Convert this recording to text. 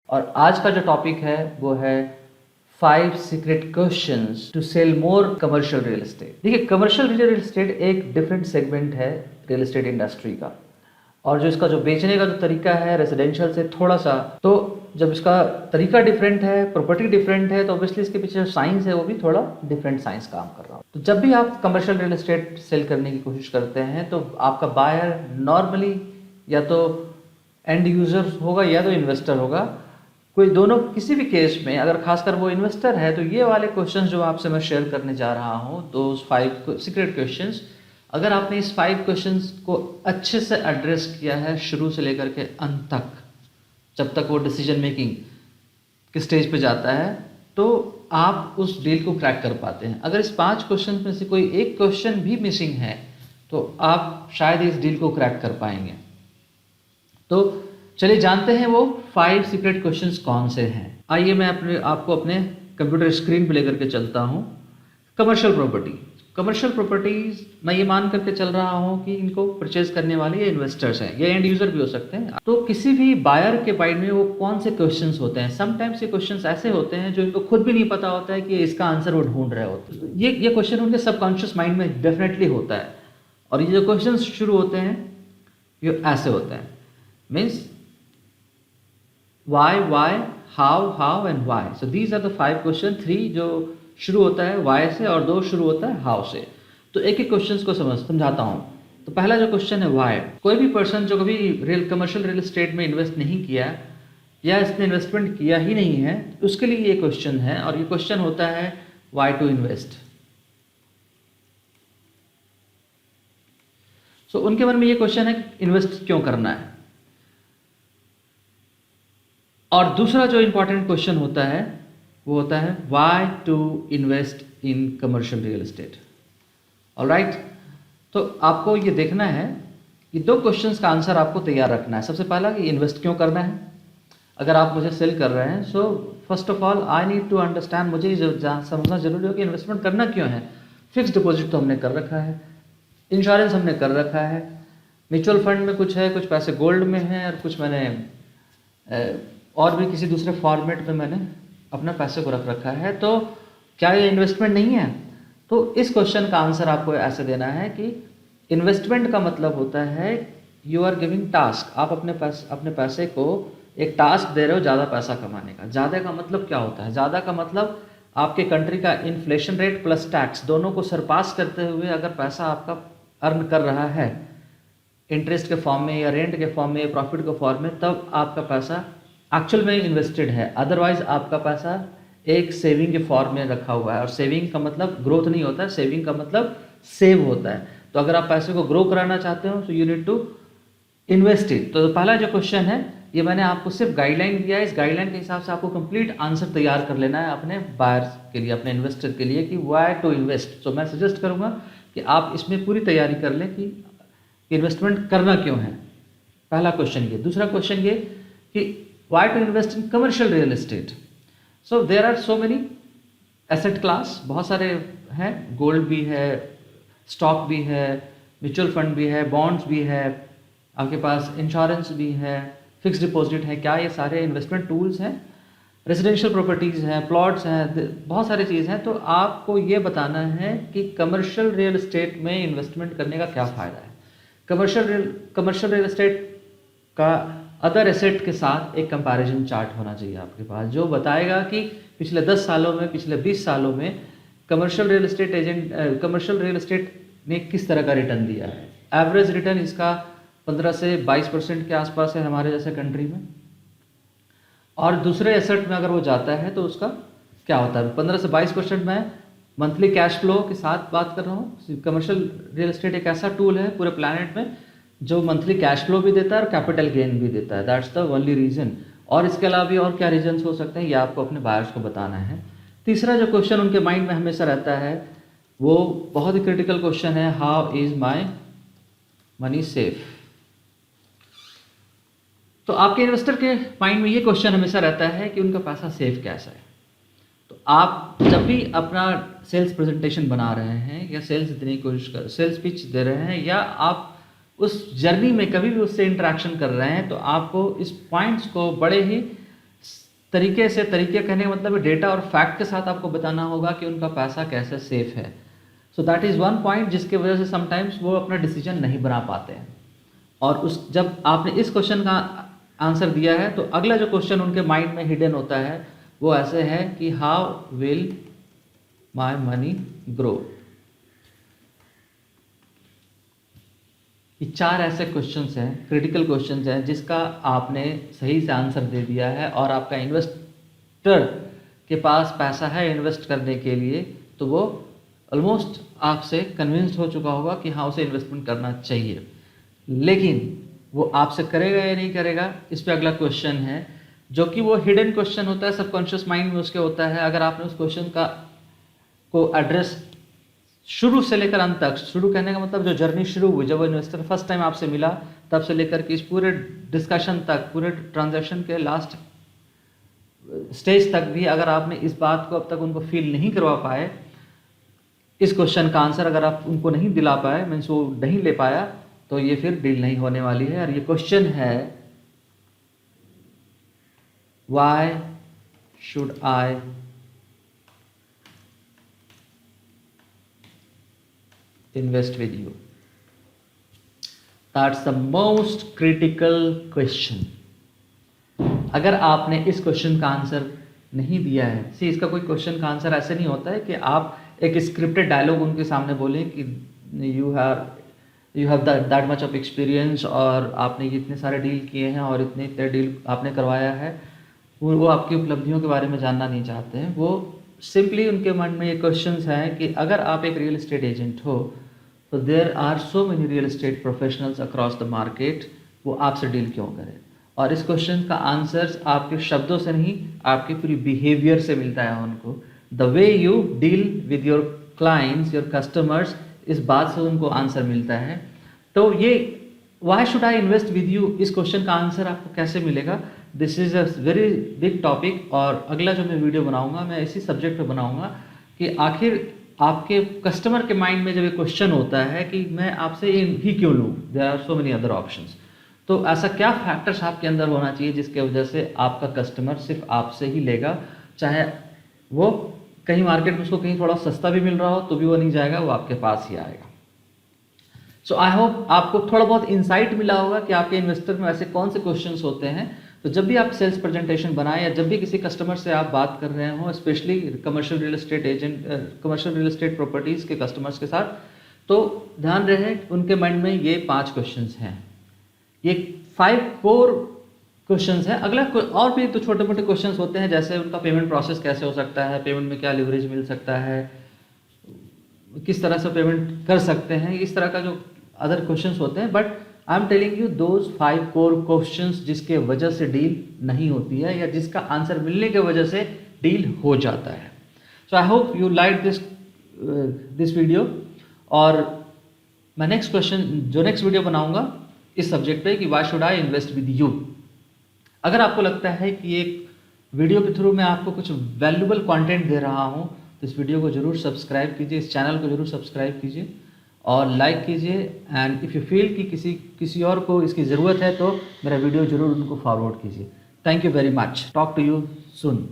और आज का जो टॉपिक है वो है 5 secret questions to sell more commercial real estate. देखिए, कमर्शियल रियल एस्टेट एक डिफरेंट सेगमेंट है रियल एस्टेट इंडस्ट्री का, और जो इसका जो बेचने का जो तरीका है रेजिडेंशियल से थोड़ा सा, तो जब इसका तरीका डिफरेंट है, प्रॉपर्टी डिफरेंट है, तो ऑब्वियसली इसके पीछे जो साइंस है वो भी थोड़ा डिफरेंट साइंस काम कर रहा हो। तो जब भी आप कमर्शियल रियल एस्टेट सेल करने की कोशिश करते हैं तो आपका बायर नॉर्मली या तो एंड यूजर होगा या तो इन्वेस्टर होगा, कोई दोनों किसी भी केस में। अगर खासकर वो इन्वेस्टर है तो ये वाले क्वेश्चंस जो आपसे मैं शेयर करने जा रहा हूँ, दो 5 सीक्रेट क्वेश्चंस, अगर आपने इस 5 क्वेश्चंस को अच्छे से एड्रेस किया है शुरू से लेकर के अंत तक, जब तक वो डिसीजन मेकिंग के स्टेज पे जाता है, तो आप उस डील को क्रैक कर पाते हैं। अगर इस 5 क्वेश्चन में से कोई एक क्वेश्चन भी मिसिंग है तो आप शायद इस डील को क्रैक कर पाएंगे। तो चलिए जानते हैं वो 5 सीक्रेट क्वेश्चंस कौन से हैं। आइए मैं आपको अपने कंप्यूटर स्क्रीन पे लेकर के चलता हूँ। कमर्शियल प्रॉपर्टीज मैं ये मान करके चल रहा हूँ कि इनको परचेज करने वाले ये इन्वेस्टर्स हैं, ये एंड यूजर भी हो सकते हैं। तो किसी भी बायर के माइंड में वो कौन से क्वेश्चंस होते हैं, समटाइम्स ये क्वेश्चंस ऐसे होते हैं जो इनको खुद भी नहीं पता होता है कि इसका आंसर वो ढूंढ रहे होते हैं। ये क्वेश्चन उनके सबकॉन्शियस माइंड में डेफिनेटली होता है, और ये जो क्वेश्चन शुरू होते हैं ये ऐसे होते हैं, means why, how and why. So these are the 5 question. 3 जो शुरू होता है why से और 2 शुरू होता है how से। तो एक एक क्वेश्चन को समझाता हूँ। तो पहला जो क्वेश्चन है why। कोई भी पर्सन जो कभी कमर्शियल रियल एस्टेट में इन्वेस्ट नहीं किया या इसने इन्वेस्टमेंट किया ही नहीं है, उसके लिए ये क्वेश्चन है, और ये क्वेश्चन होता है why to invest। सो उनके मन में ये क्वेश्चन है कि इन्वेस्ट क्यों करना है। और दूसरा जो इंपॉर्टेंट क्वेश्चन होता है वो होता है why to invest in commercial real estate. Alright, तो आपको ये देखना है कि 2 क्वेश्चंस का आंसर आपको तैयार रखना है। सबसे पहला कि इन्वेस्ट क्यों करना है। अगर आप मुझे सेल कर रहे हैं, so first of all I need to understand, मुझे समझना जरूरी हो कि इन्वेस्टमेंट करना क्यों है। फिक्स डिपॉजिट तो हमने कर रखा है, इंश्योरेंस हमने कर रखा है, म्यूचुअल फंड में कुछ है, कुछ पैसे गोल्ड में हैं, और कुछ मैंने और भी किसी दूसरे फॉर्मेट में मैंने अपना पैसे को रख रखा है। तो क्या ये इन्वेस्टमेंट नहीं है? तो इस क्वेश्चन का आंसर आपको ऐसे देना है कि इन्वेस्टमेंट का मतलब होता है यू आर गिविंग टास्क। आप अपने पैसे को एक टास्क दे रहे हो ज़्यादा पैसा कमाने का। ज़्यादा का मतलब क्या होता है? ज़्यादा का मतलब आपके कंट्री का इन्फ्लेशन रेट प्लस टैक्स दोनों को सरपास करते हुए अगर पैसा आपका अर्न कर रहा है इंटरेस्ट के फॉर्म में या रेंट के फॉर्म में या प्रॉफिट के फॉर्म में, तब आपका पैसा एक्चुअल में इन्वेस्टेड है। अदरवाइज आपका पैसा एक सेविंग के फॉर्म में रखा हुआ है, और सेविंग का मतलब ग्रोथ नहीं होता है, सेविंग का मतलब सेव होता है। तो अगर आप पैसे को ग्रो कराना चाहते हो तो you need to invest it. तो पहला जो क्वेश्चन है ये मैंने आपको सिर्फ गाइडलाइन दिया है, इस गाइडलाइन के हिसाब से आपको कंप्लीट आंसर तैयार कर लेना है अपने बायर्स के लिए, अपने इन्वेस्टर के लिए, कि वाई टू इन्वेस्ट। तो मैं सजेस्ट करूँगा कि आप इसमें पूरी तैयारी कर लें कि इन्वेस्टमेंट करना क्यों है। पहला क्वेश्चन ये। दूसरा क्वेश्चन ये कि why to invest in commercial real estate? So there are so many asset class, बहुत सारे हैं, गोल्ड भी है, स्टॉक भी है, म्यूचुअल फंड भी है, बॉन्ड्स भी है, आपके पास इंश्योरेंस भी है, फिक्स डिपॉजिट है। क्या ये सारे इन्वेस्टमेंट टूल्स हैं? रेजिडेंशियल प्रॉपर्टीज़ हैं, प्लॉट्स हैं, बहुत सारी चीज़ हैं। तो आपको ये बताना है कि कमर्शियल रियल एस्टेट में इन्वेस्टमेंट करने का क्या फ़ायदा है। कमर्शियल रियल एस्टेट का अदर एसेट के साथ एक कंपैरिजन चार्ट होना चाहिए आपके पास, जो बताएगा कि पिछले 10 सालों में, पिछले 20 सालों में कमर्शियल रियल एस्टेट ने किस तरह का रिटर्न दिया है। एवरेज रिटर्न इसका 15 से 22% के आसपास है हमारे जैसे कंट्री में, और दूसरे एसेट में अगर वो जाता है तो उसका क्या होता है। 15 से 22% में मंथली कैश फ्लो के साथ बात कर रहा हूँ। कमर्शियल रियल एस्टेट एक ऐसा टूल है पूरे प्लानट में जो मंथली कैश फ्लो भी देता है और कैपिटल गेन भी देता है। That's the only reason. और इसके अलावा भी और क्या रीजन्स हो सकते हैं ये आपको अपने बायर्स को बताना है। तीसरा जो क्वेश्चन उनके माइंड में हमेशा रहता है वो बहुत ही क्रिटिकल क्वेश्चन है, how is my money safe. तो आपके इन्वेस्टर के माइंड में ये क्वेश्चन हमेशा रहता है कि उनका पैसा सेफ कैसा है। तो आप जब भी अपना सेल्स प्रेजेंटेशन बना रहे हैं या सेल्स देने की कोशिश कर, सेल्स पिच दे रहे हैं, या आप उस जर्नी में कभी भी उससे इंटरेक्शन कर रहे हैं, तो आपको इस पॉइंट्स को बड़े ही तरीके से, तरीके कहने का मतलब डेटा और फैक्ट के साथ आपको बताना होगा कि उनका पैसा कैसे सेफ है। So that is one point जिसके वजह से समटाइम्स वो अपना डिसीजन नहीं बना पाते हैं। और उस जब आपने इस क्वेश्चन का आंसर दिया है तो अगला जो क्वेश्चन उनके माइंड में हिडन होता है वो ऐसे है कि how will my money grow. ये 4 ऐसे क्वेश्चंस हैं, क्रिटिकल क्वेश्चंस हैं जिसका आपने सही से आंसर दे दिया है और आपका इन्वेस्टर के पास पैसा है इन्वेस्ट करने के लिए, तो वो ऑलमोस्ट आपसे कन्विंस्ड हो चुका होगा कि हाँ उसे इन्वेस्टमेंट करना चाहिए। लेकिन वो आपसे करेगा या नहीं करेगा, इस पे अगला क्वेश्चन है, जो कि वो हिडन क्वेश्चन होता है, सबकॉन्शियस माइंड में उसके होता है। अगर आपने उस क्वेश्चन को एड्रेस शुरू से लेकर अंत तक, शुरू कहने का मतलब जो जर्नी शुरू हुई जब वो इन्वेस्टर फर्स्ट टाइम आपसे मिला तब से लेकर के इस पूरे डिस्कशन तक, पूरे ट्रांजैक्शन के लास्ट स्टेज तक भी अगर आपने इस बात को अब तक उनको फील नहीं करवा पाए, इस क्वेश्चन का आंसर अगर आप उनको नहीं दिला पाए, मीन्स वो नहीं ले पाया, तो ये फिर डील नहीं होने वाली है। और ये क्वेश्चन है why should I invest with you. That's the most critical question. अगर आपने इस क्वेश्चन का आंसर नहीं दिया है, सी इसका कोई क्वेश्चन का आंसर ऐसे नहीं होता है कि आप एक स्क्रिप्टेड डायलॉग उनके सामने बोलें कि you have that much of experience और आपने इतने सारे डील किए हैं और इतने डील आपने करवाया है। वो आपकी उपलब्धियों के बारे में जानना नहीं चाहते हैं। वो सिंपली उनके मन में ये क्वेश्चंस हैं कि अगर आप एक रियल एस्टेट एजेंट हो तो there are so many real estate professionals across the market, वो आपसे डील क्यों करें। और इस क्वेश्चन का आंसर आपके शब्दों से नहीं, आपके पूरी बिहेवियर से मिलता है उनको। The way you deal with your clients, your customers, इस बात से उनको आंसर मिलता है। तो ये why should I invest with you, इस क्वेश्चन का आंसर आपको कैसे मिलेगा, this is a very big topic. और अगला जो मैं वीडियो बनाऊंगा मैं इसी सब्जेक्ट पे बनाऊंगा कि आखिर आपके कस्टमर के माइंड में जब ये क्वेश्चन होता है कि मैं आपसे ही क्यों लूँ, there are so many other options, तो ऐसा क्या फैक्टर्स आपके अंदर होना चाहिए जिसके वजह से आपका कस्टमर सिर्फ आपसे ही लेगा, चाहे वो कहीं मार्केट में उसको कहीं थोड़ा सस्ता भी मिल रहा हो तो भी वो नहीं जाएगा, वो आपके पास ही आएगा। सो आई होप आपको थोड़ा बहुत इंसाइट मिला होगा कि आपके इन्वेस्टर में ऐसे कौन से क्वेश्चंस होते हैं। तो जब भी आप सेल्स प्रेजेंटेशन बनाएं या जब भी किसी कस्टमर से आप बात कर रहे हो, specially commercial real estate agent, commercial real estate properties के कस्टमर्स के साथ, तो ध्यान रहे उनके माइंड में ये 5 क्वेश्चंस हैं, ये 5 कोर क्वेश्चंस हैं। अगला और भी तो छोटे मोटे क्वेश्चंस होते हैं, जैसे उनका पेमेंट प्रोसेस कैसे हो सकता है, पेमेंट में क्या लिवरेज मिल सकता है, किस तरह से पेमेंट कर सकते हैं, इस तरह का जो अदर क्वेश्चंस होते हैं। But I am telling you those 5 core questions जिसके वजह से डील नहीं होती है या जिसका आंसर मिलने के वजह से डील हो जाता है। So I hope you like this video. और मैं नेक्स्ट वीडियो बनाऊंगा इस सब्जेक्ट पे कि why should I invest with you. अगर आपको लगता है कि एक वीडियो के थ्रू मैं आपको कुछ वैल्यूबल कंटेंट दे रहा हूं तो इस वीडियो को जरूर सब्सक्राइब कीजिए, इस चैनल को जरूर सब्सक्राइब कीजिए और लाइक कीजिए। एंड इफ़ यू फील कि किसी और को इसकी ज़रूरत है तो मेरा वीडियो जरूर उनको फॉरवर्ड कीजिए। Thank you very much, talk to you soon.